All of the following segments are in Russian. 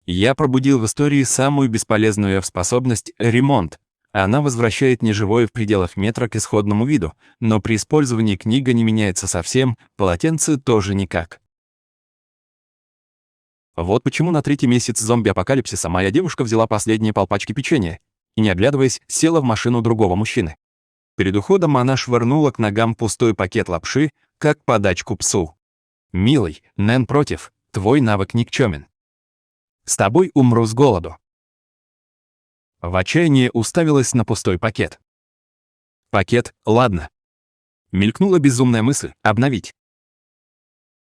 Я пробудил в истории самую бесполезную способность — ремонт. Она возвращает неживое в пределах метра к исходному виду, но при использовании книга не меняется совсем, полотенце тоже никак. Вот почему на 3-й месяц зомби-апокалипсиса моя девушка взяла последние полпачки печенья и, не оглядываясь, села в машину другого мужчины. Перед уходом она швырнула к ногам пустой пакет лапши, как подачку псу. «Милый, Нэн против, твой навык никчёмен. С тобой умру с голоду». В отчаянии уставилась на пустой пакет. Пакет, ладно. Мелькнула безумная мысль — обновить.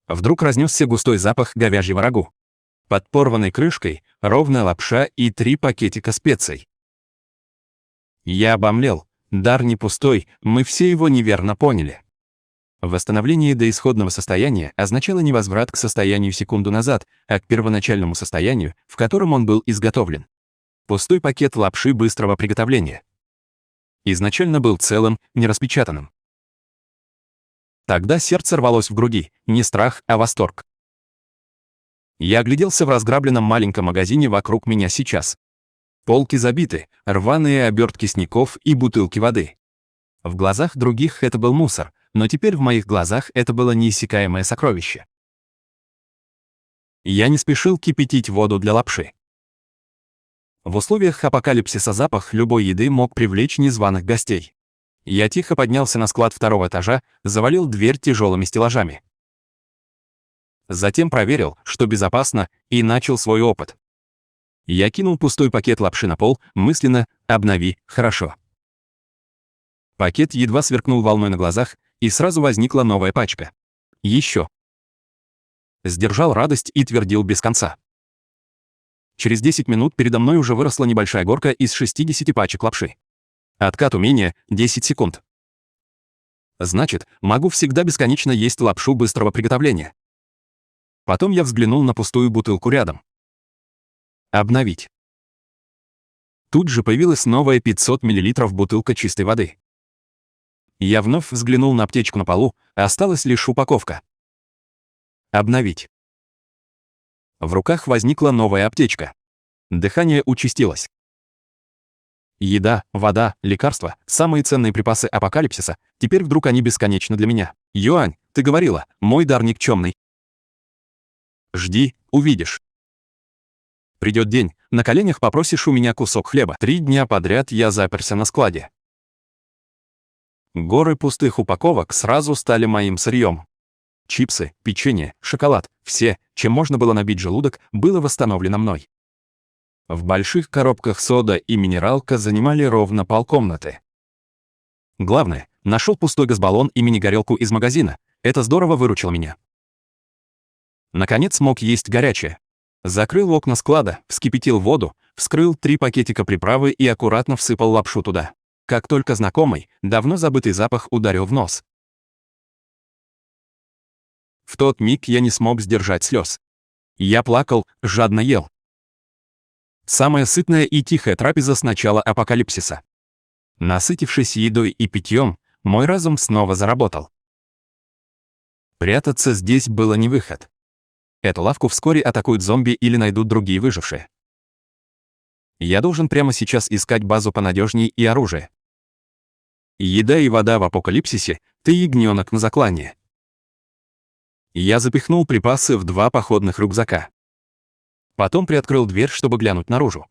Вдруг разнесся густой запах говяжьего рагу. Под порванной крышкой ровная лапша и 3 пакетика специй. Я обомлел. Дар не пустой, мы все его неверно поняли. Восстановление до исходного состояния означало не возврат к состоянию секунду назад, а к первоначальному состоянию, в котором он был изготовлен. Пустой пакет лапши быстрого приготовления. Изначально был целым, нераспечатанным. Тогда сердце рвалось в груди, не страх, а восторг. Я огляделся в разграбленном маленьком магазине вокруг меня сейчас. Полки забиты, рваные обертки снеков и бутылки воды. В глазах других это был мусор, но теперь в моих глазах это было неиссякаемое сокровище. Я не спешил кипятить воду для лапши. В условиях апокалипсиса запах любой еды мог привлечь незваных гостей. Я тихо поднялся на склад 2-го этажа, завалил дверь тяжелыми стеллажами. Затем проверил, что безопасно, и начал свой опыт. Я кинул пустой пакет лапши на пол, мысленно «обнови, хорошо». Пакет едва сверкнул волной на глазах, и сразу возникла новая пачка. Еще. Сдержал радость и твердил без конца. Через 10 минут передо мной уже выросла небольшая горка из 60 пачек лапши. Откат умения — 10 секунд. Значит, могу всегда бесконечно есть лапшу быстрого приготовления. Потом я взглянул на пустую бутылку рядом. Обновить. Тут же появилась новая 500 мл бутылка чистой воды. Я вновь взглянул на аптечку на полу, осталась лишь упаковка. Обновить. В руках возникла новая аптечка. Дыхание участилось. Еда, вода, лекарства — самые ценные припасы апокалипсиса, теперь вдруг они бесконечны для меня. Юань, ты говорила, мой дар никчемный. Жди, увидишь. Придет день, на коленях попросишь у меня кусок хлеба. 3 дня подряд я заперся на складе. Горы пустых упаковок сразу стали моим сырьем. Чипсы, печенье, шоколад — все, чем можно было набить желудок, было восстановлено мной. В больших коробках сода и минералка занимали ровно полкомнаты. Главное, нашел пустой газбаллон и мини-горелку из магазина. Это здорово выручило меня. Наконец смог есть горячее. Закрыл окна склада, вскипятил воду, вскрыл 3 пакетика приправы и аккуратно всыпал лапшу туда. Как только знакомый, давно забытый запах ударил в нос. В тот миг я не смог сдержать слез. Я плакал, жадно ел. Самая сытная и тихая трапеза с начала апокалипсиса. Насытившись едой и питьем, мой разум снова заработал. Прятаться здесь было не выход. Эту лавку вскоре атакуют зомби или найдут другие выжившие. Я должен прямо сейчас искать базу понадежней и оружие. Еда и вода в апокалипсисе — ты ягненок на заклание. Я запихнул припасы в 2 походных рюкзака. Потом приоткрыл дверь, чтобы глянуть наружу.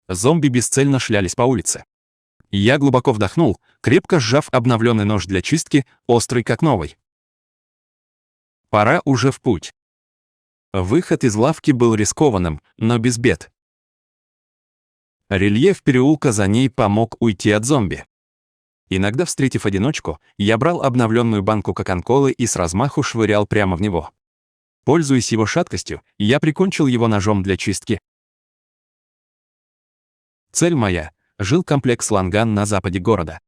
Зомби бесцельно шлялись по улице. Я глубоко вдохнул, крепко сжав обновленный нож для чистки, острый как новый. Пора уже в путь. Выход из лавки был рискованным, но без бед. Рельеф переулка за ней помог уйти от зомби. Иногда, встретив одиночку, я брал обновленную банку кока-колы и с размаху швырял прямо в него. Пользуясь его шаткостью, я прикончил его ножом для чистки. Цель моя — жилкомплекс Ланган на западе города.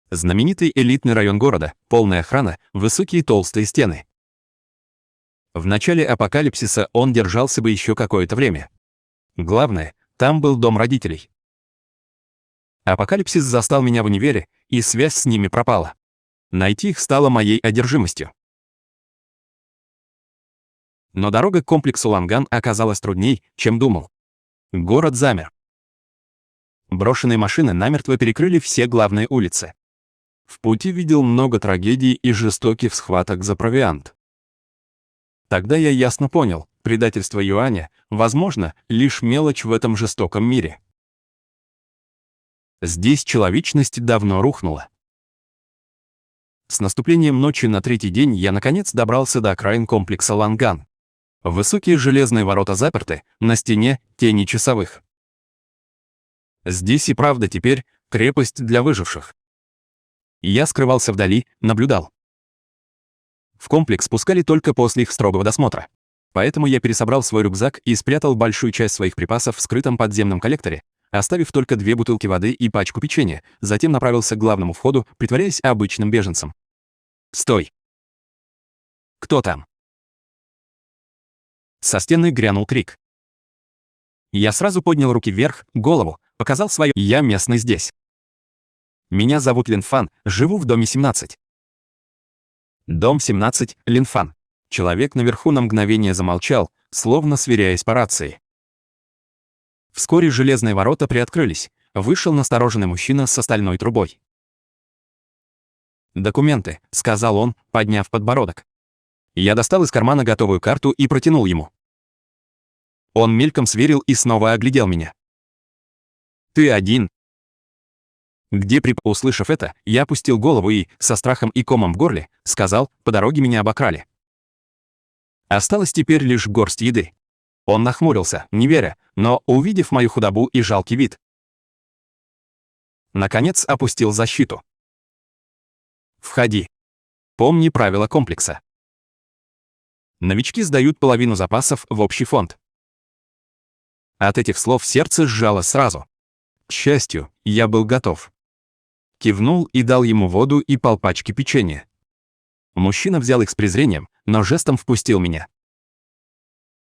Знаменитый элитный район города, полная охрана, высокие толстые стены. В начале апокалипсиса он держался бы еще какое-то время. Главное, там был дом родителей. Апокалипсис застал меня в универе, и связь с ними пропала. Найти их стало моей одержимостью. Но дорога к комплексу Ланган оказалась трудней, чем думал. Город замер. Брошенные машины намертво перекрыли все главные улицы. В пути видел много трагедий и жестоких схваток за провиант. Тогда я ясно понял, предательство юаня, возможно, лишь мелочь в этом жестоком мире. Здесь человечность давно рухнула. С наступлением ночи на третий день я наконец добрался до окраин комплекса Ланган. Высокие железные ворота заперты, на стене тени часовых. Здесь и правда теперь крепость для выживших. Я скрывался вдали, наблюдал. В комплекс пускали только после их строгого досмотра. Поэтому я пересобрал свой рюкзак и спрятал большую часть своих припасов в скрытом подземном коллекторе, оставив только 2 бутылки воды и пачку печенья, затем направился к главному входу, притворяясь обычным беженцем. «Стой!» «Кто там?» Со стены грянул крик. Я сразу поднял руки вверх, голову, показал свое «я местный здесь». «Меня зовут Линфан, живу в доме 17». Дом 17, Линфан. Человек наверху на мгновение замолчал, словно сверяясь по рации. Вскоре железные ворота приоткрылись, вышел настороженный мужчина с стальной трубой. «Документы», — сказал он, подняв подбородок. Я достал из кармана готовую карту и протянул ему. Он мельком сверил и снова оглядел меня. «Ты один?» Услышав это, я опустил голову и, со страхом и комом в горле, сказал, по дороге меня обокрали. Осталось теперь лишь горсть еды. Он нахмурился, не веря, но, увидев мою худобу и жалкий вид, наконец опустил защиту. «Входи. Помни правила комплекса. Новички сдают половину запасов в общий фонд». От этих слов сердце сжалось сразу. К счастью, я был готов. Кивнул и дал ему воду и полпачки печенья. Мужчина взял их с презрением, но жестом впустил меня.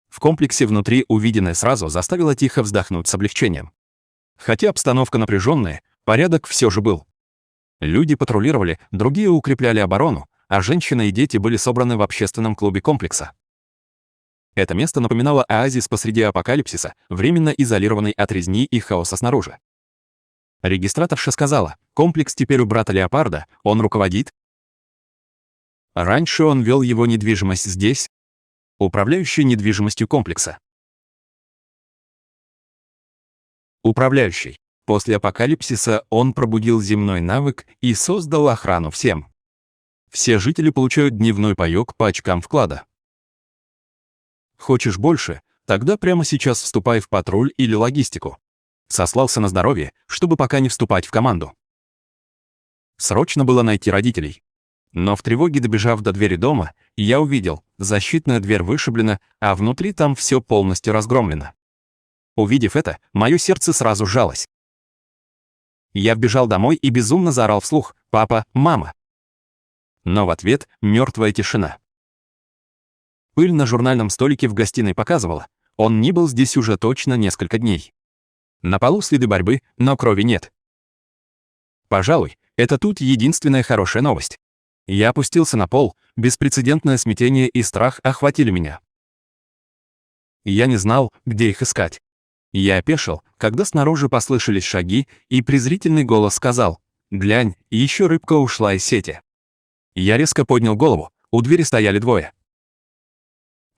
В комплексе внутри увиденное сразу заставило тихо вздохнуть с облегчением. Хотя обстановка напряженная, порядок все же был. Люди патрулировали, другие укрепляли оборону, а женщины и дети были собраны в общественном клубе комплекса. Это место напоминало оазис посреди апокалипсиса, временно изолированный от резни и хаоса снаружи. Регистраторша сказала, комплекс теперь у брата Леопарда, он руководит. Раньше он вел его недвижимость здесь, управляющий недвижимостью комплекса. Управляющий. После апокалипсиса он пробудил земной навык и создал охрану всем. Все жители получают дневной паёк по очкам вклада. Хочешь больше? Тогда прямо сейчас вступай в патруль или логистику. Сослался на здоровье, чтобы пока не вступать в команду. Срочно было найти родителей. Но в тревоге, добежав до двери дома, я увидел, защитная дверь вышиблена, а внутри там все полностью разгромлено. Увидев это, мое сердце сразу сжалось. Я вбежал домой и безумно заорал вслух «Папа, мама!». Но в ответ мертвая тишина. Пыль на журнальном столике в гостиной показывала, он не был здесь уже точно несколько дней. На полу следы борьбы, но крови нет. Пожалуй, это тут единственная хорошая новость. Я опустился на пол, беспрецедентное смятение и страх охватили меня. Я не знал, где их искать. Я опешил, когда снаружи послышались шаги, и презрительный голос сказал «Глянь, еще рыбка ушла из сети». Я резко поднял голову, у двери стояли двое.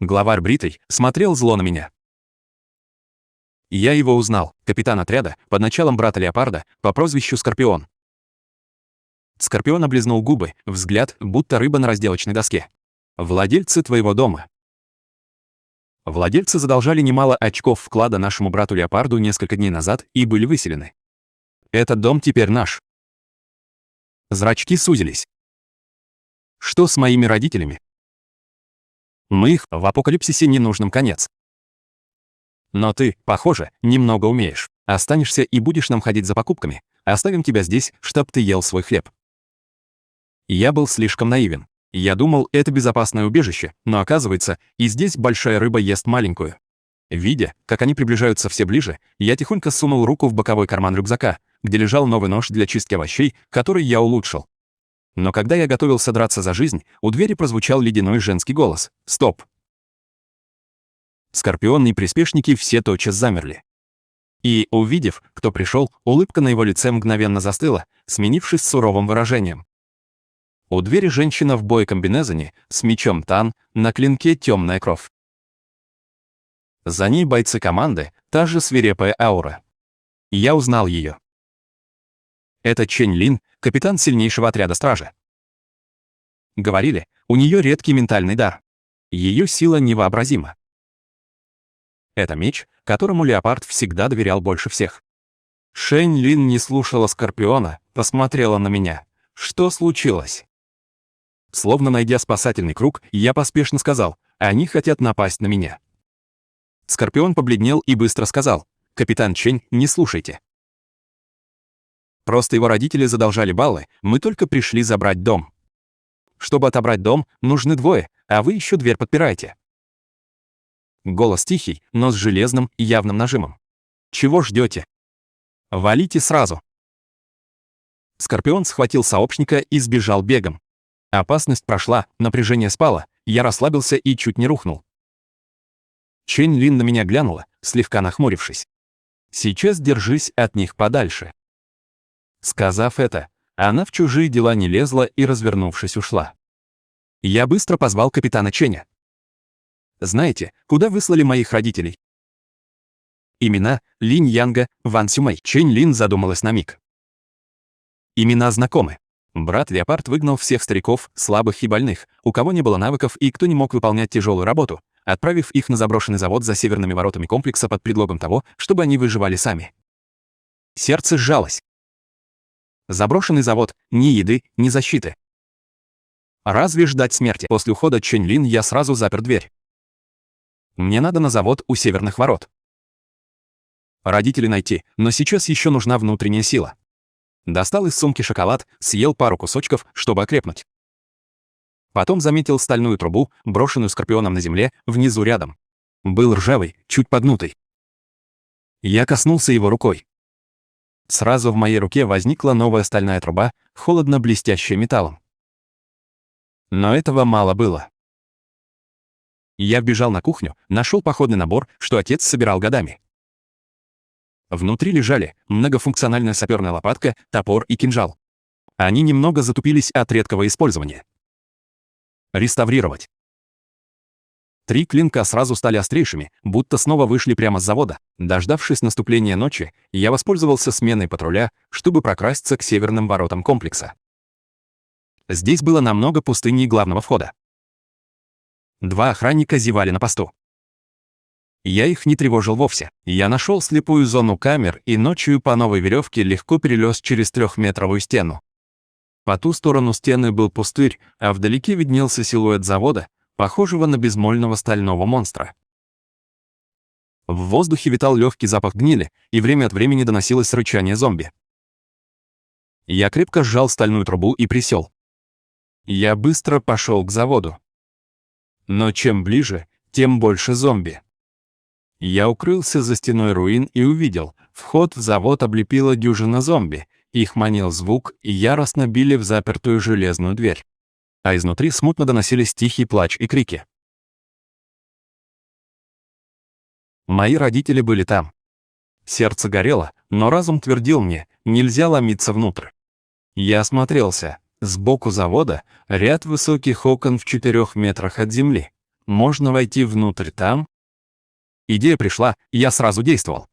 Главарь бритый смотрел зло на меня. Я его узнал, капитан отряда, под началом брата Леопарда, по прозвищу Скорпион. Скорпион облизнул губы, взгляд, будто рыба на разделочной доске. «Владельцы твоего дома». Владельцы задолжали немало очков вклада нашему брату Леопарду несколько дней назад и были выселены. Этот дом теперь наш. Зрачки сузились. Что с моими родителями? Мы их в апокалипсисе ненужным конец. Но ты, похоже, немного умеешь. Останешься и будешь нам ходить за покупками. Оставим тебя здесь, чтоб ты ел свой хлеб. Я был слишком наивен. Я думал, это безопасное убежище, но оказывается, и здесь большая рыба ест маленькую. Видя, как они приближаются все ближе, я тихонько сунул руку в боковой карман рюкзака, где лежал новый нож для чистки овощей, который я улучшил. Но когда я готовился драться за жизнь, у двери прозвучал ледяной женский голос. «Стоп!» Скорпион и приспешники все тотчас замерли. И, увидев, кто пришел, улыбка на его лице мгновенно застыла, сменившись суровым выражением. У двери женщина в боекомбинезоне, с мечом Тан, на клинке темная кровь. За ней бойцы команды, та же свирепая аура. Я узнал ее. Это Чэнь Лин, капитан сильнейшего отряда стражи. Говорили, у нее редкий ментальный дар. Ее сила невообразима. Это меч, которому Леопард всегда доверял больше всех. Чэнь Лин не слушала Скорпиона, посмотрела на меня. Что случилось? Словно найдя спасательный круг, я поспешно сказал, они хотят напасть на меня. Скорпион побледнел и быстро сказал, капитан Чэнь, не слушайте. Просто его родители задолжали баллы, мы только пришли забрать дом. Чтобы отобрать дом, нужны двое, а вы еще дверь подпираете. Голос тихий, но с железным и явным нажимом. Чего ждете? Валите сразу. Скорпион схватил сообщника и сбежал бегом. Опасность прошла, напряжение спало, я расслабился и чуть не рухнул. Чэнь Лин на меня глянула, слегка нахмурившись. Сейчас держись от них подальше. Сказав это, она в чужие дела не лезла и, развернувшись, ушла. Я быстро позвал капитана Чэня. Знаете, куда выслали моих родителей? Имена Линь Янга, Ван Сюмэй. Чэнь Лин задумалась на миг. Имена знакомы. Брат Леопард выгнал всех стариков, слабых и больных, у кого не было навыков и кто не мог выполнять тяжелую работу, отправив их на заброшенный завод за северными воротами комплекса под предлогом того, чтобы они выживали сами. Сердце сжалось. Заброшенный завод, ни еды, ни защиты. Разве ждать смерти? После ухода Чэнь Лин я сразу запер дверь. Мне надо на завод у северных ворот. Родителей найти, но сейчас еще нужна внутренняя сила. Достал из сумки шоколад, съел пару кусочков, чтобы окрепнуть. Потом заметил стальную трубу, брошенную Скорпионом на земле, внизу рядом. Был ржавый, чуть погнутый. Я коснулся его рукой. Сразу в моей руке возникла новая стальная труба, холодно блестящая металлом. Но этого мало было. Я вбежал на кухню, нашел походный набор, что отец собирал годами. Внутри лежали многофункциональная саперная лопатка, топор и кинжал. Они немного затупились от редкого использования. Реставрировать. 3 клинка сразу стали острейшими, будто снова вышли прямо с завода. Дождавшись наступления ночи, я воспользовался сменой патруля, чтобы прокрасться к северным воротам комплекса. Здесь было намного пустыннее главного входа. 2 охранника зевали на посту. Я их не тревожил вовсе. Я нашел слепую зону камер и ночью по новой веревке легко перелез через 3-метровую стену. По ту сторону стены был пустырь, а вдалеке виднелся силуэт завода, похожего на безмольного стального монстра. В воздухе витал легкий запах гнили, и время от времени доносилось рычание зомби. Я крепко сжал стальную трубу и присел. Я быстро пошел к заводу. Но чем ближе, тем больше зомби. Я укрылся за стеной руин и увидел, вход в завод облепила дюжина зомби, их манил звук и яростно били в запертую железную дверь. А изнутри смутно доносились тихий плач и крики. Мои родители были там. Сердце горело, но разум твердил мне, нельзя ломиться внутрь. Я осмотрелся. Сбоку завода ряд высоких окон в 4 метрах от земли. Можно войти внутрь там? Идея пришла, я сразу действовал.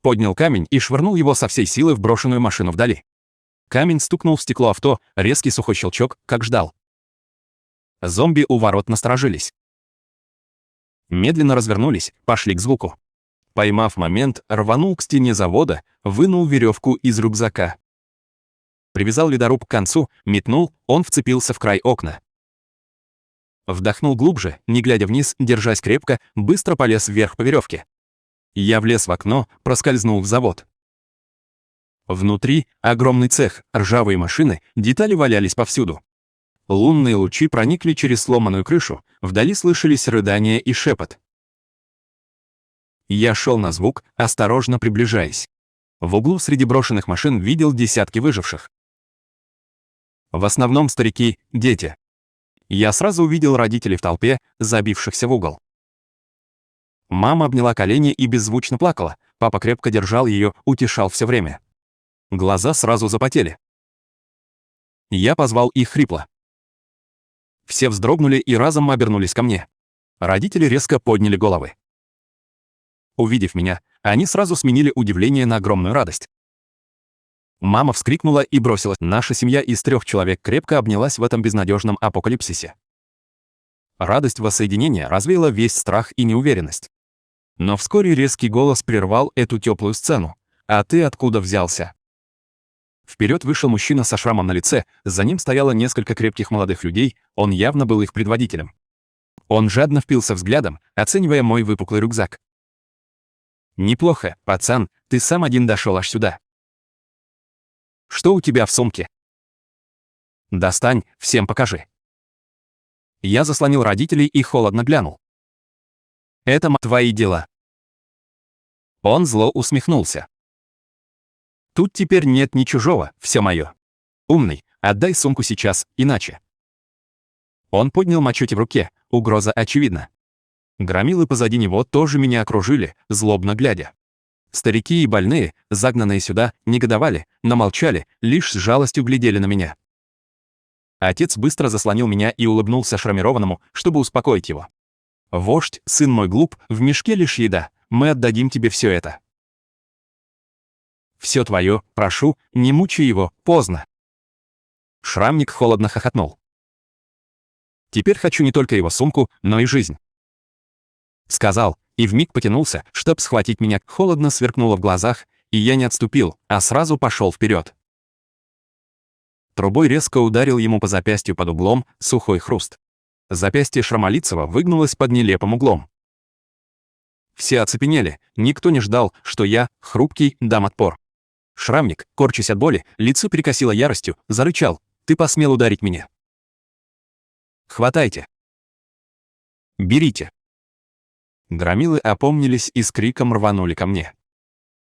Поднял камень и швырнул его со всей силы в брошенную машину вдали. Камень стукнул в стекло авто, резкий сухой щелчок, как ждал. Зомби у ворот насторожились. Медленно развернулись, пошли к звуку. Поймав момент, рванул к стене завода, вынул веревку из рюкзака. Привязал ледоруб к концу, метнул, он вцепился в край окна. Вдохнул глубже, не глядя вниз, держась крепко, быстро полез вверх по веревке. Я влез в окно, проскользнул в завод. Внутри огромный цех, ржавые машины, детали валялись повсюду. Лунные лучи проникли через сломанную крышу, вдали слышались рыдания и шепот. Я шел на звук, осторожно приближаясь. В углу среди брошенных машин видел десятки выживших. В основном старики, дети. Я сразу увидел родителей в толпе, забившихся в угол. Мама обняла колени и беззвучно плакала. Папа крепко держал ее, утешал все время. Глаза сразу запотели. Я позвал их хрипло. Все вздрогнули и разом обернулись ко мне. Родители резко подняли головы. Увидев меня, они сразу сменили удивление на огромную радость. Мама вскрикнула и бросилась. Наша семья из 3 человек крепко обнялась в этом безнадежном апокалипсисе. Радость воссоединения развеяла весь страх и неуверенность. Но вскоре резкий голос прервал эту теплую сцену. «А ты откуда взялся?» Вперед вышел мужчина со шрамом на лице, за ним стояло несколько крепких молодых людей, он явно был их предводителем. Он жадно впился взглядом, оценивая мой выпуклый рюкзак. «Неплохо, пацан, ты сам один дошел аж сюда. Что у тебя в сумке? Достань, всем покажи». Я заслонил родителей и холодно глянул. «Это твои дела». Он зло усмехнулся. «Тут теперь нет ни чужого, все мое. Умный, отдай сумку сейчас, иначе». Он поднял мачете в руке, угроза очевидна. Громилы позади него тоже меня окружили, злобно глядя. Старики и больные, загнанные сюда, негодовали, но молчали, лишь с жалостью глядели на меня. Отец быстро заслонил меня и улыбнулся шрамированному, чтобы успокоить его. «Вождь, сын мой глуп, в мешке лишь еда, мы отдадим тебе все это. Все твое, прошу, не мучай его, поздно». Шрамник холодно хохотнул. «Теперь хочу не только его сумку, но и жизнь». Сказал, и вмиг потянулся, чтоб схватить меня. Холодно сверкнуло в глазах, и я не отступил, а сразу пошел вперед. Трубой резко ударил ему по запястью под углом, сухой хруст. Запястье Шрамолицева выгнулось под нелепым углом. Все оцепенели, никто не ждал, что я, хрупкий, дам отпор. Шрамник, корчась от боли, лицо перекосило яростью, зарычал: «Ты посмел ударить меня? Хватайте! Берите!» Громилы опомнились и с криком рванули ко мне.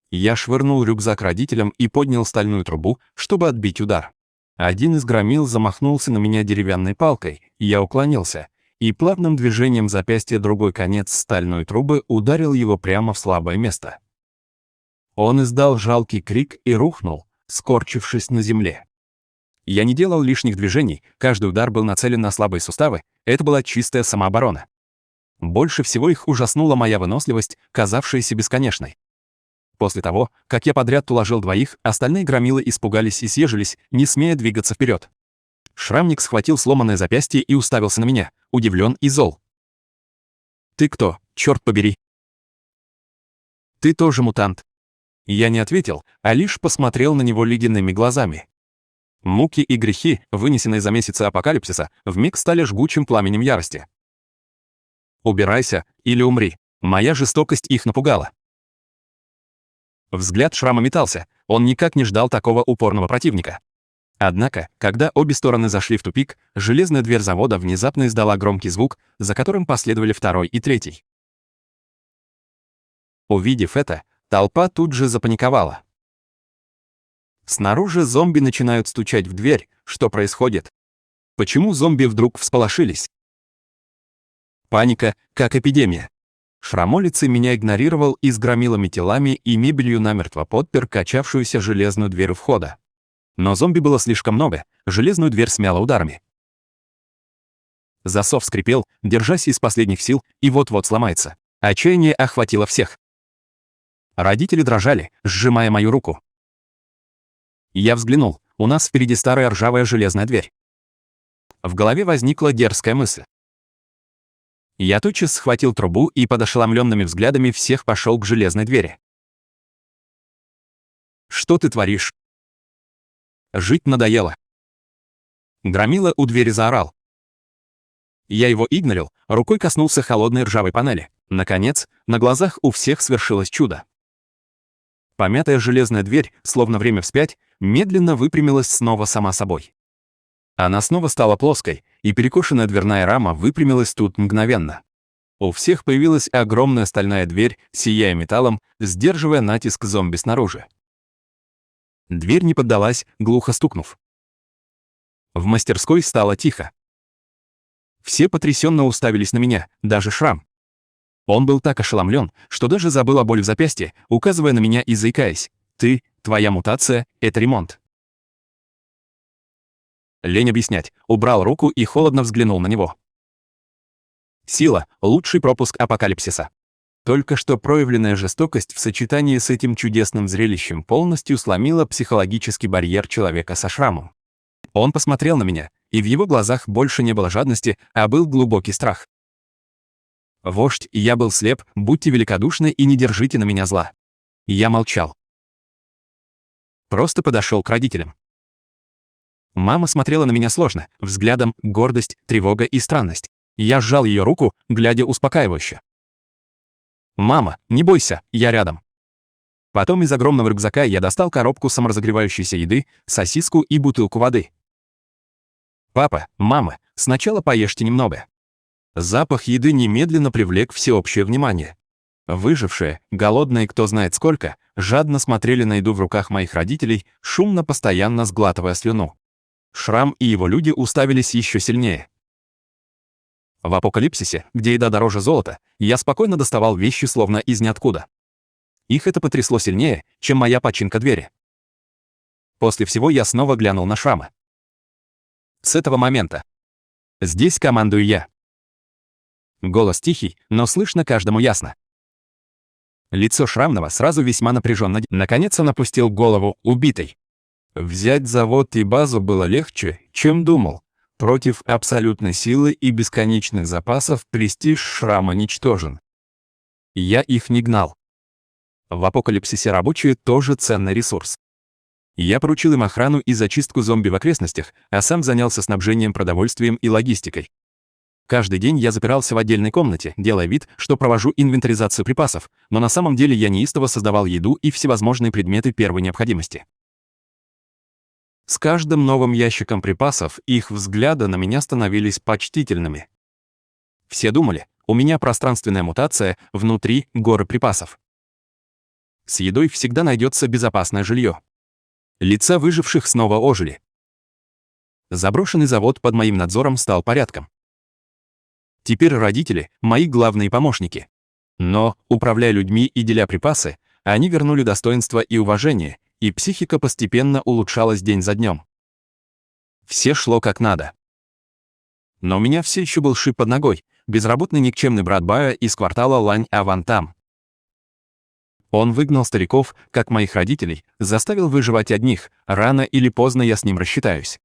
Я швырнул рюкзак родителям и поднял стальную трубу, чтобы отбить удар. Один из громил замахнулся на меня деревянной палкой, я уклонился, и плавным движением запястья другой конец стальной трубы ударил его прямо в слабое место. Он издал жалкий крик и рухнул, скорчившись на земле. Я не делал лишних движений, каждый удар был нацелен на слабые суставы, это была чистая самооборона. Больше всего их ужаснула моя выносливость, казавшаяся бесконечной. После того, как я подряд уложил двоих, остальные громилы испугались и съежились, не смея двигаться вперед. Шрамник схватил сломанное запястье и уставился на меня, удивлен и зол. «Ты кто, черт побери? Ты тоже мутант?» Я не ответил, а лишь посмотрел на него ледяными глазами. Муки и грехи, вынесенные за месяцы апокалипсиса, вмиг стали жгучим пламенем ярости. «Убирайся, или умри». Моя жестокость их напугала. Взгляд Шрама метался, он никак не ждал такого упорного противника. Однако, когда обе стороны зашли в тупик, железная дверь завода внезапно издала громкий звук, за которым последовали второй и третий. Увидев это, толпа тут же запаниковала. Снаружи зомби начинают стучать в дверь. Что происходит? Почему зомби вдруг всполошились? Паника, как эпидемия. Шрамолицый меня игнорировал и с громилами телами и мебелью намертво подпер качавшуюся железную дверь у входа. Но зомби было слишком много, железную дверь смяло ударами. Засов скрипел, держась из последних сил, и вот-вот сломается. Отчаяние охватило всех. Родители дрожали, сжимая мою руку. Я взглянул, у нас впереди старая ржавая железная дверь. В голове возникла дерзкая мысль. Я тотчас схватил трубу и под ошеломленными взглядами всех пошел к железной двери. «Что ты творишь? Жить надоело». Громила у двери заорал. Я его игнорил, рукой коснулся холодной ржавой панели. Наконец, на глазах у всех свершилось чудо. Помятая железная дверь, словно время вспять, медленно выпрямилась снова сама собой. Она снова стала плоской, и перекошенная дверная рама выпрямилась тут мгновенно. У всех появилась огромная стальная дверь, сияя металлом, сдерживая натиск зомби снаружи. Дверь не поддалась, глухо стукнув. В мастерской стало тихо. Все потрясенно уставились на меня, даже Шрам. Он был так ошеломлен, что даже забыл о боли в запястье, указывая на меня и заикаясь. Твоя мутация — это ремонт. Лень объяснять, убрал руку и холодно взглянул на него. Сила — лучший пропуск апокалипсиса. Только что проявленная жестокость в сочетании с этим чудесным зрелищем полностью сломила психологический барьер человека со шрамом. Он посмотрел на меня, и в его глазах больше не было жадности, а был глубокий страх. «Вождь, я был слеп, будьте великодушны и не держите на меня зла». Я молчал. Просто подошел к родителям. Мама смотрела на меня сложно, взглядом гордость, тревога и странность. Я сжал ее руку, глядя успокаивающе. «Мама, не бойся, я рядом». Потом из огромного рюкзака я достал коробку саморазогревающейся еды, сосиску и бутылку воды. «Папа, мама, сначала поешьте немного». Запах еды немедленно привлек всеобщее внимание. Выжившие, голодные кто знает сколько, жадно смотрели на еду в руках моих родителей, шумно постоянно сглатывая слюну. Шрам и его люди уставились еще сильнее. В апокалипсисе, где еда дороже золота, я спокойно доставал вещи словно из ниоткуда. Их это потрясло сильнее, чем моя починка двери. После всего я снова глянул на Шрама. С этого момента. Здесь командую я. Голос тихий, но слышно каждому ясно. Лицо Шрамного сразу весьма напряженно. Наконец он опустил голову, убитый. Взять завод и базу было легче, чем думал. Против абсолютной силы и бесконечных запасов престиж Шрама ничтожен. Я их не гнал. В апокалипсисе рабочие тоже ценный ресурс. Я поручил им охрану и зачистку зомби в окрестностях, а сам занялся снабжением продовольствием и логистикой. Каждый день я запирался в отдельной комнате, делая вид, что провожу инвентаризацию припасов, но на самом деле я неистово создавал еду и всевозможные предметы первой необходимости. С каждым новым ящиком припасов их взгляды на меня становились почтительными. Все думали, у меня пространственная мутация, внутри горы припасов. С едой всегда найдется безопасное жилье. Лица выживших снова ожили. Заброшенный завод под моим надзором стал порядком. Теперь родители — мои главные помощники. Но, управляя людьми и деля припасы, они вернули достоинство и уважение, и психика постепенно улучшалась день за днем. Все шло как надо. Но у меня все еще был шип под ногой, безработный никчемный брат Бая из квартала Лань-Авантам. Он выгнал стариков, как моих родителей, заставил выживать одних, рано или поздно я с ним рассчитаюсь.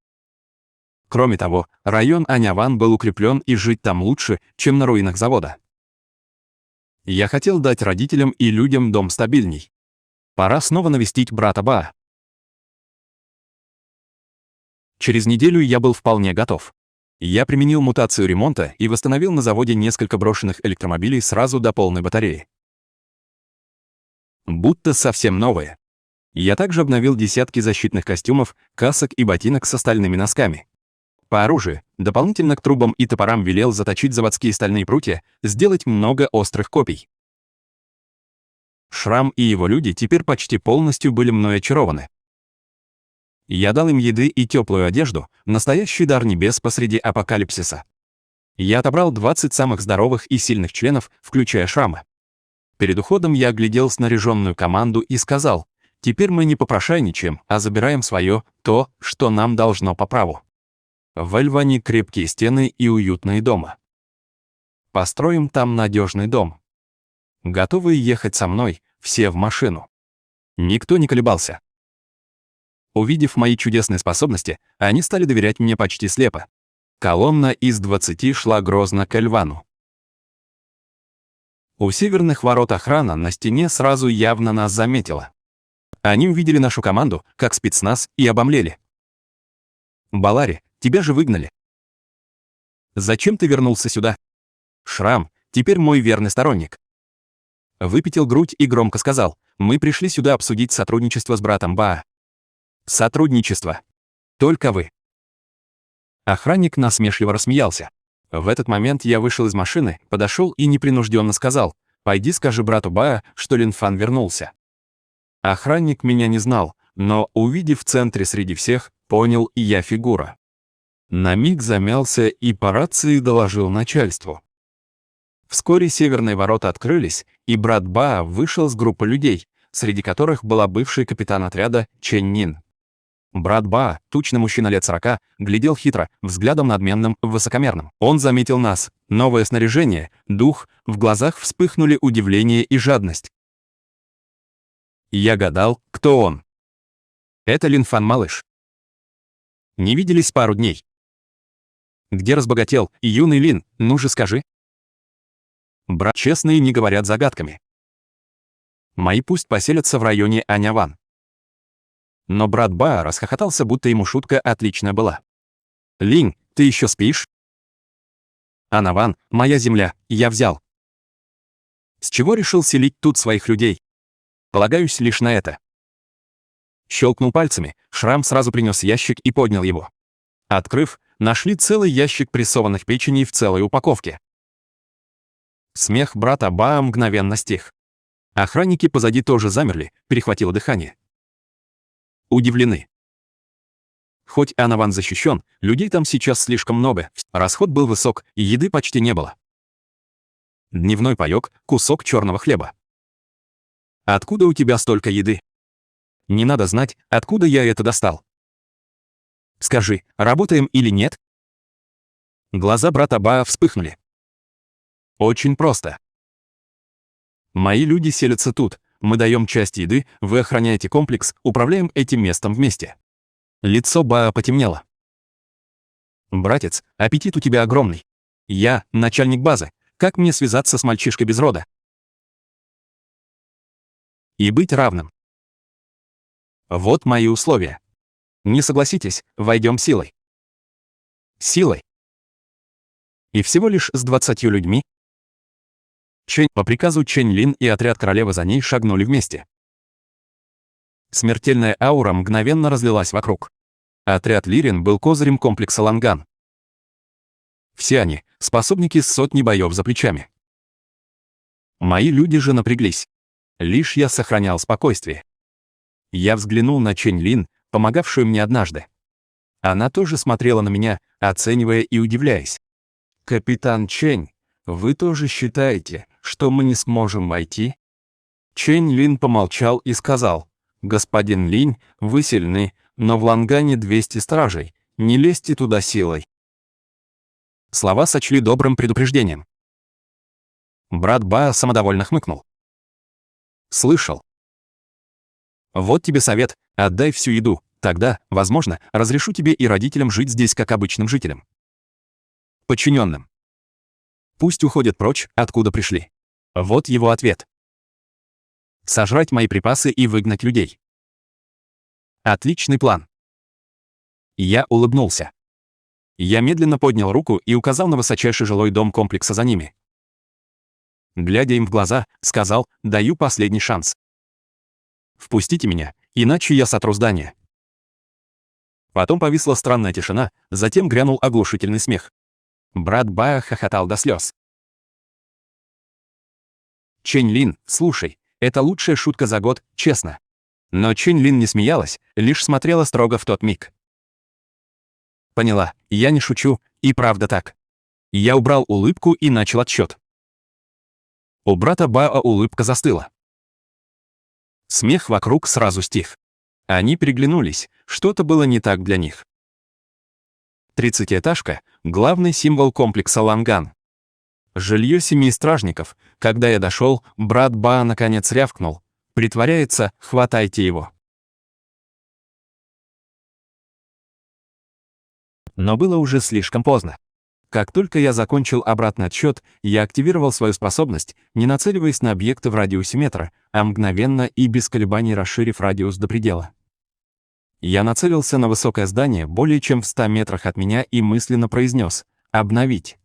Кроме того, район Аньяван был укреплен и жить там лучше, чем на руинах завода. Я хотел дать родителям и людям дом стабильней. Пора снова навестить брата Баа. Через неделю я был вполне готов. Я применил мутацию ремонта и восстановил на заводе несколько брошенных электромобилей сразу до полной батареи. Будто совсем новые. Я также обновил десятки защитных костюмов, касок и ботинок с стальными носками. По оружию, дополнительно к трубам и топорам велел заточить заводские стальные прутья, сделать много острых копий. Шрам и его люди теперь почти полностью были мной очарованы. Я дал им еды и теплую одежду, настоящий дар небес посреди апокалипсиса. Я отобрал 20 самых здоровых и сильных членов, включая Шрама. Перед уходом я оглядел снаряженную команду и сказал: «Теперь мы не попрошайничаем, а забираем свое, то, что нам должно по праву. В Эльване крепкие стены и уютные дома. Построим там надежный дом. Готовы ехать со мной, все в машину». Никто не колебался. Увидев мои чудесные способности, они стали доверять мне почти слепо. Колонна из 20 шла грозно к Эльвану. У северных ворот охрана на стене сразу явно нас заметила. Они увидели нашу команду, как спецназ, и обомлели. «Балари, тебя же выгнали. Зачем ты вернулся сюда?» «Шрам, теперь мой верный сторонник». Выпятил грудь и громко сказал: «Мы пришли сюда обсудить сотрудничество с братом Баа». «Сотрудничество. Только вы». Охранник насмешливо рассмеялся. В этот момент я вышел из машины, подошел и непринужденно сказал: «Пойди скажи брату Баа, что Линфан вернулся». Охранник меня не знал, но, увидев в центре среди всех, понял и я фигура. На миг замялся и по рации доложил начальству. Вскоре северные ворота открылись, и брат Баа вышел с группы людей, среди которых была бывший капитан отряда Чэнь Нин. Брат Баа, тучный мужчина лет 40, глядел хитро, взглядом надменным, высокомерным. Он заметил нас, новое снаряжение, дух, в глазах вспыхнули удивление и жадность. Я гадал, кто он. Это Лин Фан малыш. Не виделись пару дней. Где разбогател, юный Лин, ну же скажи. Брат, честные не говорят загадками. Мои пусть поселятся в районе Аняван. Но брат Баа расхохотался, будто ему шутка отличная была. Линь, ты еще спишь? Анаван, моя земля, я взял. С чего решил селить тут своих людей? Полагаюсь лишь на это. Щелкнул пальцами, Шрам сразу принес ящик и поднял его. Открыв, нашли целый ящик прессованных печеней в целой упаковке. Смех брата Баа мгновенно стих. Охранники позади тоже замерли, перехватило дыхание. Удивлены. Хоть Анаван защищен, людей там сейчас слишком много, расход был высок, и еды почти не было. Дневной паёк, кусок черного хлеба. Откуда у тебя столько еды? Не надо знать, откуда я это достал. Скажи, работаем или нет? Глаза брата Баа вспыхнули. Очень просто. Мои люди селятся тут, мы даем часть еды, вы охраняете комплекс, управляем этим местом вместе. Лицо Баа потемнело. Братец, аппетит у тебя огромный. Я начальник базы, как мне связаться с мальчишкой без рода? И быть равным. Вот мои условия. Не согласитесь, войдем силой. Силой. И всего лишь с 20 людьми. По приказу Чэнь Лин и отряд королевы за ней шагнули вместе. Смертельная аура мгновенно разлилась вокруг. Отряд Лирин был козырем комплекса Ланган. Все они — способники с сотни боев за плечами. Мои люди же напряглись. Лишь я сохранял спокойствие. Я взглянул на Чэнь Лин, помогавшую мне однажды. Она тоже смотрела на меня, оценивая и удивляясь. «Капитан Чэнь, вы тоже считаете, что мы не сможем войти?» Чэнь Лин помолчал и сказал: «Господин Линь, вы сильны, но в Лангане 200 стражей, не лезьте туда силой». Слова сочли добрым предупреждением. Брат Баа самодовольно хмыкнул. «Слышал. Вот тебе совет, отдай всю еду, тогда, возможно, разрешу тебе и родителям жить здесь как обычным жителям. Подчиненным. Пусть уходят прочь, откуда пришли». Вот его ответ. Сожрать мои припасы и выгнать людей. Отличный план. Я улыбнулся. Я медленно поднял руку и указал на высочайший жилой дом комплекса за ними. Глядя им в глаза, сказал: «Даю последний шанс. Впустите меня, иначе я сотру здание». Потом повисла странная тишина, затем грянул оглушительный смех. Брат Баа хохотал до слез. «Чэнь Лин, слушай, это лучшая шутка за год, честно». Но Чэнь Лин не смеялась, лишь смотрела строго в тот миг. Поняла, я не шучу, и правда так. Я убрал улыбку и начал отсчет. У брата Баа улыбка застыла. Смех вокруг сразу стих. Они переглянулись, что-то было не так для них. 30-этажка — главный символ комплекса Ланган. Жилье 7 стражников. Когда я дошел, брат Баа наконец рявкнул: «Притворяется, хватайте его». Но было уже слишком поздно. Как только я закончил обратный отсчет, я активировал свою способность, не нацеливаясь на объекты в радиусе метра, а мгновенно и без колебаний расширив радиус до предела. Я нацелился на высокое здание более чем в 100 метрах от меня и мысленно произнес: «Обновить».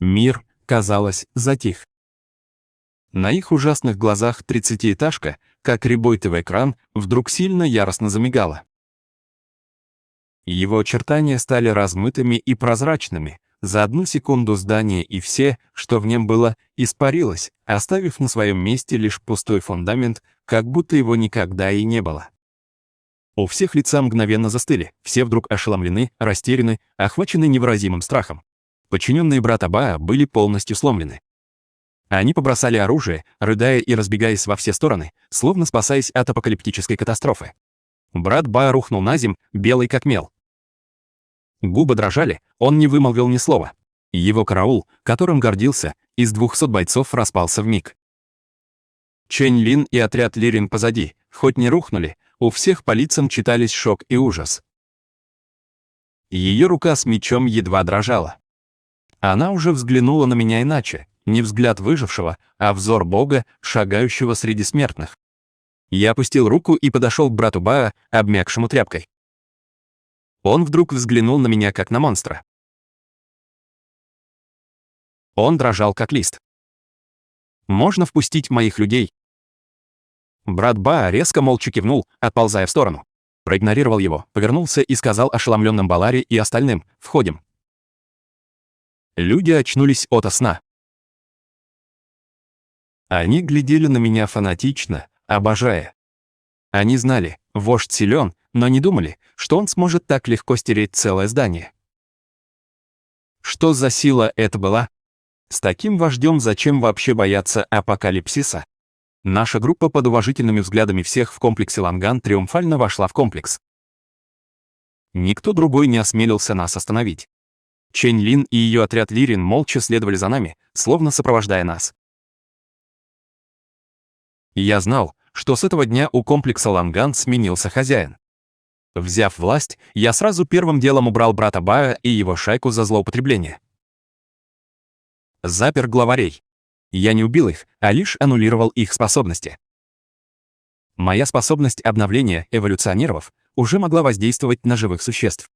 Мир, казалось, затих. На их ужасных глазах 30-этажка, как ребойтовый экран, вдруг сильно яростно замигала. Его очертания стали размытыми и прозрачными. За 1 секунду здание и все, что в нем было, испарилось, оставив на своем месте лишь пустой фундамент, как будто его никогда и не было. У всех лица мгновенно застыли, все вдруг ошеломлены, растеряны, охвачены невыразимым страхом. Подчиненные брата Баа были полностью сломлены. Они побросали оружие, рыдая и разбегаясь во все стороны, словно спасаясь от апокалиптической катастрофы. Брат Баа рухнул на земь, белый как мел. Губы дрожали, он не вымолвил ни слова. Его караул, которым гордился, из 200 бойцов распался вмиг. Чэнь Лин и отряд Лирин позади, хоть не рухнули, у всех по лицам читались шок и ужас. Ее рука с мечом едва дрожала. Она уже взглянула на меня иначе, не взгляд выжившего, а взор Бога, шагающего среди смертных. Я опустил руку и подошел к брату Баа, обмякшему тряпкой. Он вдруг взглянул на меня, как на монстра. Он дрожал, как лист. «Можно впустить моих людей?» Брат Баа резко молча кивнул, отползая в сторону. Проигнорировал его, повернулся и сказал ошеломленным Баларе и остальным: «Входим». Люди очнулись ото сна. Они глядели на меня фанатично, обожая. Они знали, вождь силен, но не думали, что он сможет так легко стереть целое здание. Что за сила это была? С таким вождем зачем вообще бояться апокалипсиса? Наша группа под уважительными взглядами всех в комплексе Ланган триумфально вошла в комплекс. Никто другой не осмелился нас остановить. Чэнь Лин и ее отряд Лирин молча следовали за нами, словно сопровождая нас. Я знал, что с этого дня у комплекса Ланган сменился хозяин. Взяв власть, я сразу первым делом убрал брата Баа и его шайку за злоупотребление. Запер главарей. Я не убил их, а лишь аннулировал их способности. Моя способность обновления эволюционеров уже могла воздействовать на живых существ.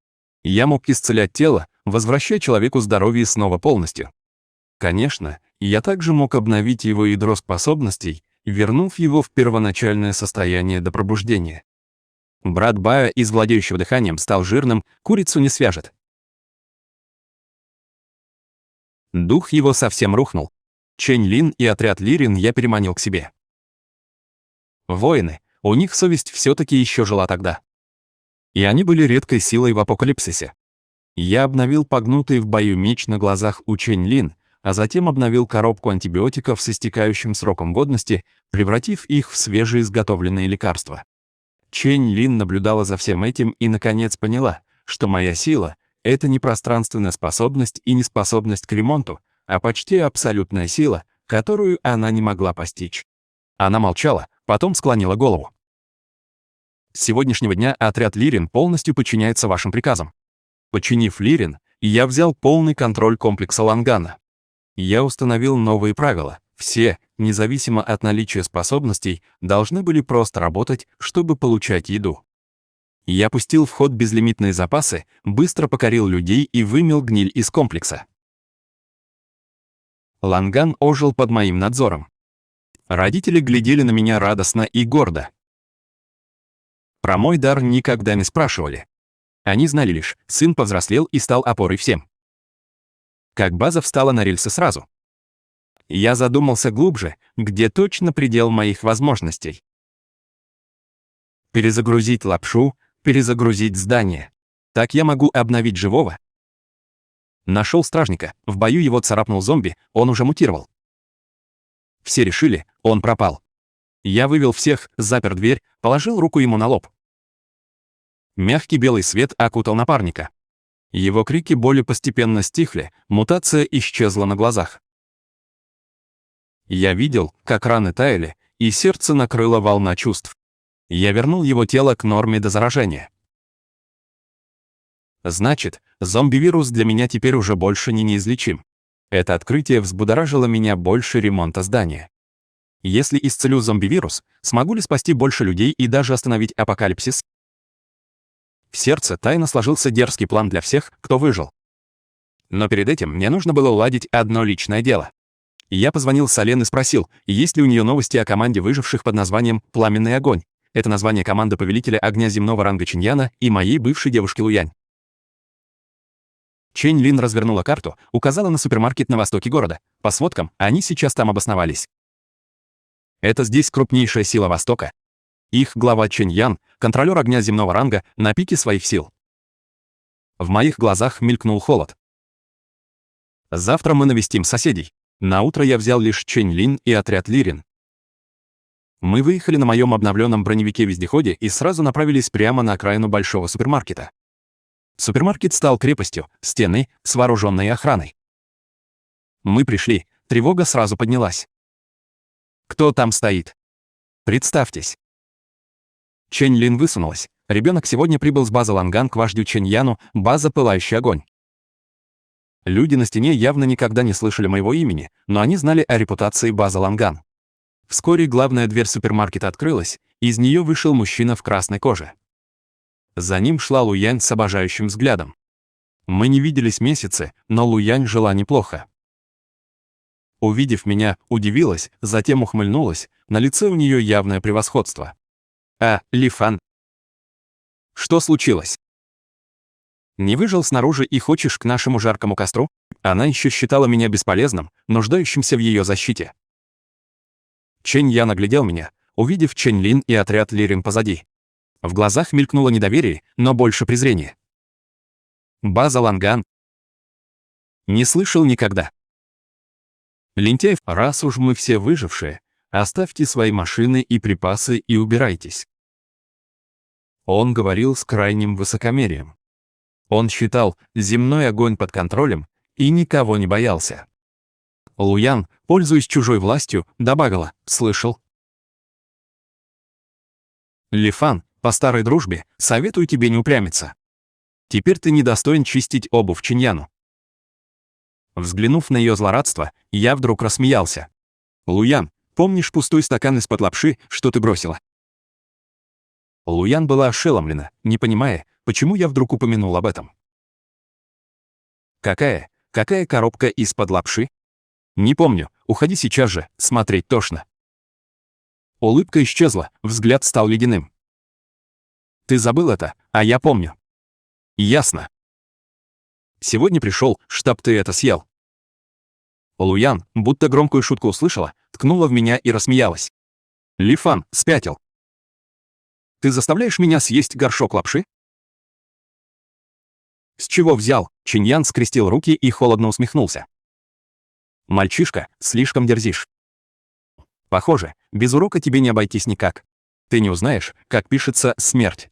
Я мог исцелять тело, возвращая человеку здоровье снова полностью. Конечно, я также мог обновить его ядро способностей, вернув его в первоначальное состояние до пробуждения. Брат Баа из владеющего дыханием стал жирным, курицу не свяжет. Дух его совсем рухнул. Чэнь Лин и отряд Лирин я переманил к себе. Воины, у них совесть все-таки еще жила тогда. И они были редкой силой в апокалипсисе. Я обновил погнутый в бою меч на глазах у Чэнь Лин, а затем обновил коробку антибиотиков с истекающим сроком годности, превратив их в свежеизготовленные лекарства. Чэнь Лин наблюдала за всем этим и, наконец, поняла, что моя сила — это не пространственная способность и не способность к ремонту, а почти абсолютная сила, которую она не могла постичь. Она молчала, потом склонила голову. С сегодняшнего дня отряд Лирин полностью подчиняется вашим приказам. Подчинив Лирин, я взял полный контроль комплекса Лангана. Я установил новые правила. Все, независимо от наличия способностей, должны были просто работать, чтобы получать еду. Я пустил в ход безлимитные запасы, быстро покорил людей и вымел гниль из комплекса. Ланган ожил под моим надзором. Родители глядели на меня радостно и гордо. Про мой дар никогда не спрашивали. Они знали лишь, сын повзрослел и стал опорой всем. Как база встала на рельсы сразу. Я задумался глубже, где точно предел моих возможностей. Перезагрузить лапшу, перезагрузить здание. Так я могу обновить живого. Нашел стражника, в бою его царапнул зомби, он уже мутировал. Все решили, он пропал. Я вывел всех, запер дверь, положил руку ему на лоб. Мягкий белый свет окутал напарника. Его крики боли постепенно стихли, мутация исчезла на глазах. Я видел, как раны таяли, и сердце накрыло волна чувств. Я вернул его тело к норме до заражения. Значит, зомби-вирус для меня теперь уже больше не неизлечим. Это открытие взбудоражило меня больше ремонта здания. Если исцелю зомби-вирус, смогу ли спасти больше людей и даже остановить апокалипсис? В сердце тайно сложился дерзкий план для всех, кто выжил. Но перед этим мне нужно было уладить одно личное дело. Я позвонил Сален и спросил, есть ли у нее новости о команде выживших под названием «Пламенный огонь». Это название команды повелителя огня земного ранга Чиньяна и моей бывшей девушки Луянь. Чэнь Лин развернула карту, указала на супермаркет на востоке города. По сводкам, они сейчас там обосновались. Это здесь крупнейшая сила Востока. Их глава Чэнь Ян, контролер огня земного ранга, на пике своих сил. В моих глазах мелькнул холод. Завтра мы навестим соседей. Наутро я взял лишь Чэнь Лин и отряд Лирин. Мы выехали на моем обновленном броневике-вездеходе и сразу направились прямо на окраину большого супермаркета. Супермаркет стал крепостью, стеной, с вооруженной охраной. Мы пришли, тревога сразу поднялась. «Кто там стоит? Представьтесь». Чэнь Лин высунулась. Ребенок сегодня прибыл с базы Ланган к вождю Чэнь Яну, база «Пылающий огонь». Люди на стене явно никогда не слышали моего имени, но они знали о репутации базы Ланган. Вскоре главная дверь супермаркета открылась, и из нее вышел мужчина в красной коже. За ним шла Луянь с обожающим взглядом. Мы не виделись месяцы, но Луянь жила неплохо. Увидев меня, удивилась, затем ухмыльнулась, на лице у нее явное превосходство. Ли Фан. Что случилось? Не выжил снаружи и хочешь к нашему жаркому костру? Она еще считала меня бесполезным, нуждающимся в ее защите. Чэнь Ян оглядел меня, увидев Чэнь Лин и отряд Лирин позади. В глазах мелькнуло недоверие, но больше презрение. База Ланган. Не слышал никогда. Лентяев, раз уж мы все выжившие, оставьте свои машины и припасы и убирайтесь. Он говорил с крайним высокомерием. Он считал земной огонь под контролем и никого не боялся. Луян, пользуясь чужой властью, добавила: «Слышал?» Ли Фан, по старой дружбе, советую тебе не упрямиться. Теперь ты недостоин чистить обувь Чиньяну. Взглянув на ее злорадство, я вдруг рассмеялся. «Луян, помнишь пустой стакан из-под лапши, что ты бросила?» Луян была ошеломлена, не понимая, почему я вдруг упомянул об этом. «Какая коробка из-под лапши?» «Не помню, уходи сейчас же, смотреть тошно». Улыбка исчезла, взгляд стал ледяным. «Ты забыл это, а я помню». «Ясно. Сегодня пришел, чтоб ты это съел». Луян, будто громкую шутку услышала, ткнула в меня и рассмеялась. «Ли Фан, спятил. Ты заставляешь меня съесть горшок лапши?» «С чего взял?» Чэнь Ян скрестил руки и холодно усмехнулся. «Мальчишка, слишком дерзишь. Похоже, без урока тебе не обойтись никак. Ты не узнаешь, как пишется «смерть».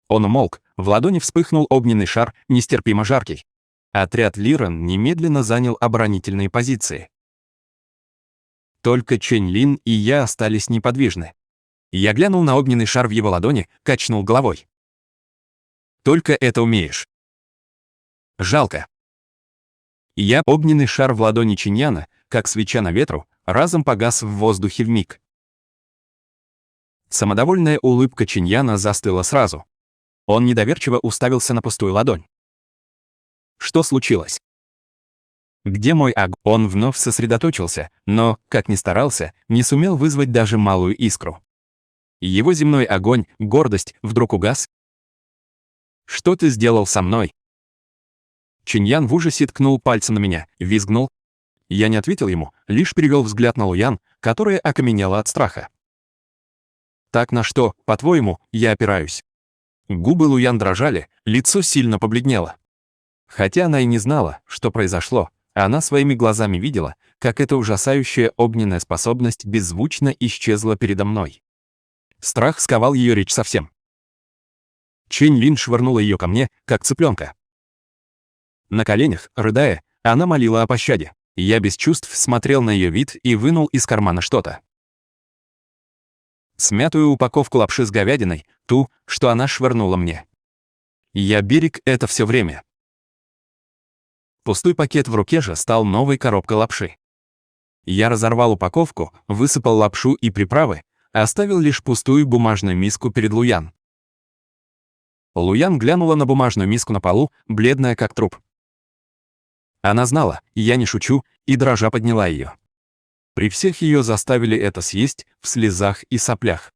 Он умолк, в ладони вспыхнул огненный шар, нестерпимо жаркий. Отряд Лирин немедленно занял оборонительные позиции. Только Чэнь Лин и я остались неподвижны. Я глянул на огненный шар в его ладони, качнул головой. «Только это умеешь. Жалко». Огненный шар в ладони Чиньяна, как свеча на ветру, разом погас в воздухе вмиг. Самодовольная улыбка Чиньяна застыла сразу. Он недоверчиво уставился на пустую ладонь. «Что случилось? Где мой огонь?» Он вновь сосредоточился, но, как ни старался, не сумел вызвать даже малую искру. Его земной огонь, гордость, вдруг угас. «Что ты сделал со мной?» Чиньян в ужасе ткнул пальцем на меня, визгнул. Я не ответил ему, лишь перевел взгляд на Луян, которая окаменела от страха. «Так на что, по-твоему, я опираюсь?» Губы Луян дрожали, лицо сильно побледнело. Хотя она и не знала, что произошло, она своими глазами видела, как эта ужасающая огненная способность беззвучно исчезла передо мной. Страх сковал ее речь совсем. Чэнь Лин швырнула ее ко мне, как цыпленка. На коленях, рыдая, она молила о пощаде. Я без чувств смотрел на ее вид и вынул из кармана что-то. Смятую упаковку лапши с говядиной, ту, что она швырнула мне. Я берег это все время. Пустой пакет в руке же стал новой коробкой лапши. Я разорвал упаковку, высыпал лапшу и приправы, оставил лишь пустую бумажную миску перед Луян. Луян глянула на бумажную миску на полу, бледная как труп. Она знала, я не шучу, и дрожа подняла ее. При всех ее заставили это съесть в слезах и соплях.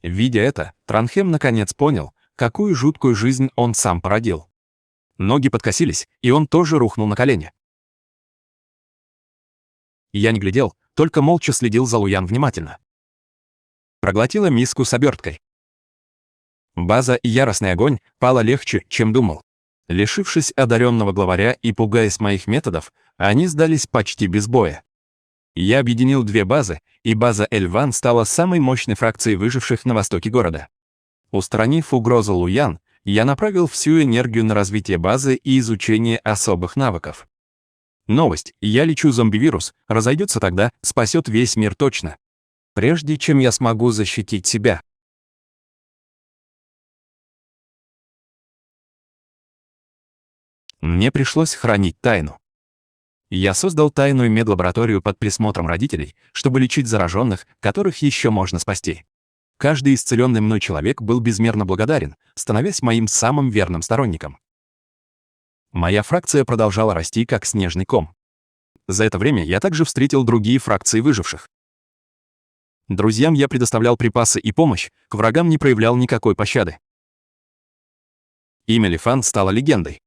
Видя это, Транхем наконец понял, какую жуткую жизнь он сам породил. Ноги подкосились, и он тоже рухнул на колени. Я не глядел, только молча следил за Луян внимательно. Проглотила миску с оберткой. База «Яростный огонь» пала легче, чем думал. Лишившись одаренного главаря и пугаясь моих методов, они сдались почти без боя. Я объединил две базы, и база Эльван стала самой мощной фракцией выживших на востоке города. Устранив угрозу Луян, я направил всю энергию на развитие базы и изучение особых навыков. Новость: я лечу зомби-вирус, разойдется тогда, спасет весь мир точно. Прежде чем я смогу защитить себя. Мне пришлось хранить тайну. Я создал тайную медлабораторию под присмотром родителей, чтобы лечить зараженных, которых еще можно спасти. Каждый исцеленный мной человек был безмерно благодарен, становясь моим самым верным сторонником. Моя фракция продолжала расти, как снежный ком. За это время я также встретил другие фракции выживших. Друзьям я предоставлял припасы и помощь, к врагам не проявлял никакой пощады. Имя Лифан стало легендой.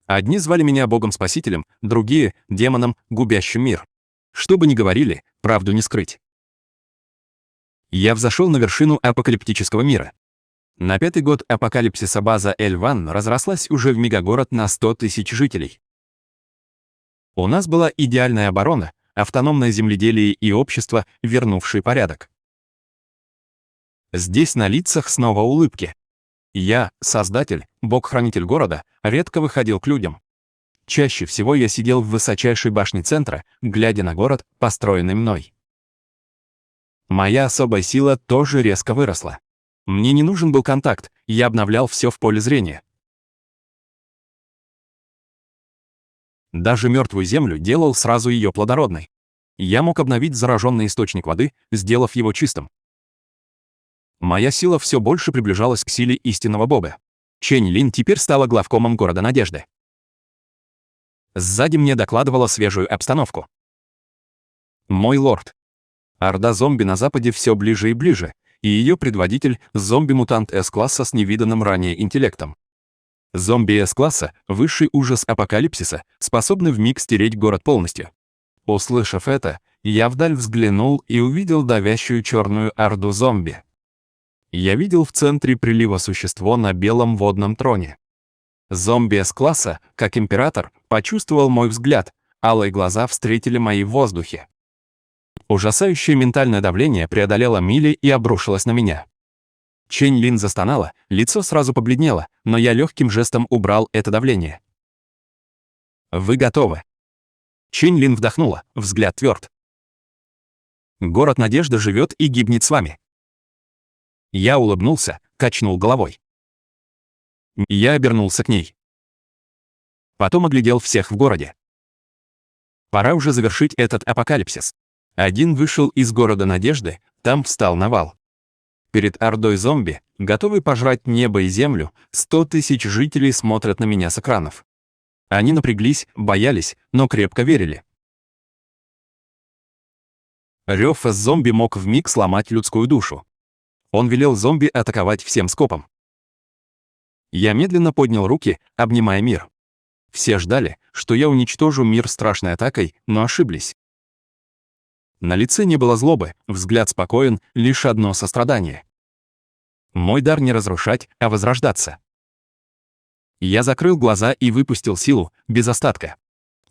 Одни звали меня богом-спасителем, другие — демоном, губящим мир. Что бы ни говорили, правду не скрыть. Я взошел на вершину апокалиптического мира. На 5-й год апокалипсиса база Эльван разрослась уже в мегагород на 100 тысяч жителей. У нас была идеальная оборона, автономное земледелие и общество, вернувшие порядок. Здесь на лицах снова улыбки. Я, создатель, бог-хранитель города, редко выходил к людям. Чаще всего я сидел в высочайшей башне центра, глядя на город, построенный мной. Моя особая сила тоже резко выросла. Мне не нужен был контакт, я обновлял все в поле зрения. Даже мертвую землю делал сразу ее плодородной. Я мог обновить зараженный источник воды, сделав его чистым. Моя сила все больше приближалась к силе истинного бога. Чэнь Лин теперь стала главкомом города Надежды. Сзади мне докладывала свежую обстановку. Мой лорд. Орда зомби на западе все ближе и ближе, и ее предводитель — зомби-мутант С-класса с невиданным ранее интеллектом. Зомби С-класса — высший ужас апокалипсиса, способный вмиг стереть город полностью. Услышав это, я вдаль взглянул и увидел давящую черную орду зомби. Я видел в центре прилива существо на белом водном троне. Зомби С-класса, как император, почувствовал мой взгляд, алые глаза встретили мои в воздухе. Ужасающее ментальное давление преодолело мили и обрушилось на меня. Чэнь Лин застонала, лицо сразу побледнело, но я легким жестом убрал это давление. «Вы готовы?» Чэнь Лин вдохнула, взгляд тверд. «Город Надежда живет и гибнет с вами». Я улыбнулся, качнул головой. Я обернулся к ней. Потом оглядел всех в городе. Пора уже завершить этот апокалипсис. Один вышел из города Надежды, там встал навал. Перед ордой зомби, готовый пожрать небо и землю, 100 тысяч жителей смотрят на меня с экранов. Они напряглись, боялись, но крепко верили. Рев из зомби мог вмиг сломать людскую душу. Он велел зомби атаковать всем скопом. Я медленно поднял руки, обнимая мир. Все ждали, что я уничтожу мир страшной атакой, но ошиблись. На лице не было злобы, взгляд спокоен, лишь одно сострадание. Мой дар не разрушать, а возрождаться. Я закрыл глаза и выпустил силу, без остатка.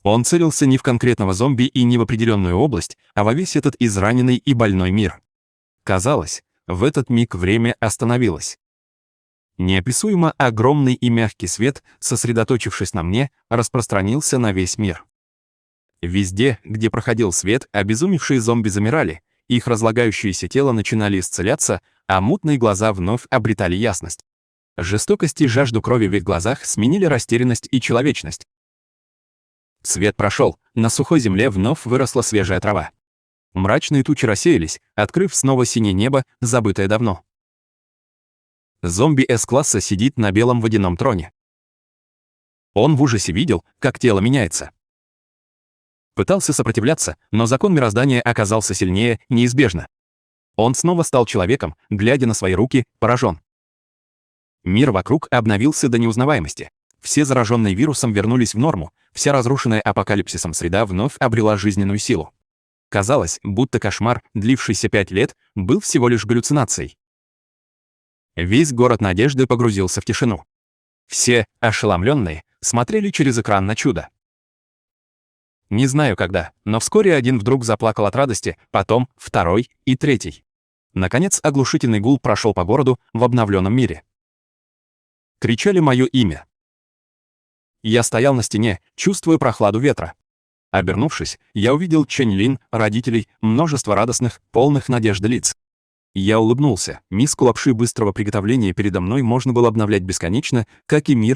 Он целился не в конкретного зомби и не в определенную область, а во весь этот израненный и больной мир. Казалось, в этот миг время остановилось. Неописуемо огромный и мягкий свет, сосредоточившись на мне, распространился на весь мир. Везде, где проходил свет, обезумевшие зомби замирали, их разлагающееся тело начинали исцеляться, а мутные глаза вновь обретали ясность. Жестокость и жажду крови в их глазах сменили растерянность и человечность. Свет прошел, на сухой земле вновь выросла свежая трава. Мрачные тучи рассеялись, открыв снова синее небо, забытое давно. Зомби С-класса сидит на белом водяном троне. Он в ужасе видел, как тело меняется. Пытался сопротивляться, но закон мироздания оказался сильнее, неизбежно. Он снова стал человеком, глядя на свои руки, поражен. Мир вокруг обновился до неузнаваемости. Все зараженные вирусом вернулись в норму, вся разрушенная апокалипсисом среда вновь обрела жизненную силу. Казалось, будто кошмар, длившийся 5 лет, был всего лишь галлюцинацией. Весь город Надежды погрузился в тишину. Все, ошеломленные, смотрели через экран на чудо. Не знаю когда, но вскоре один вдруг заплакал от радости, потом второй и третий. Наконец оглушительный гул прошел по городу в обновленном мире. Кричали мое имя. Я стоял на стене, чувствуя прохладу ветра. Обернувшись, я увидел Чэнь Лин, родителей, множество радостных, полных надежды лиц. Я улыбнулся. Миску лапши быстрого приготовления передо мной можно было обновлять бесконечно, как и мир,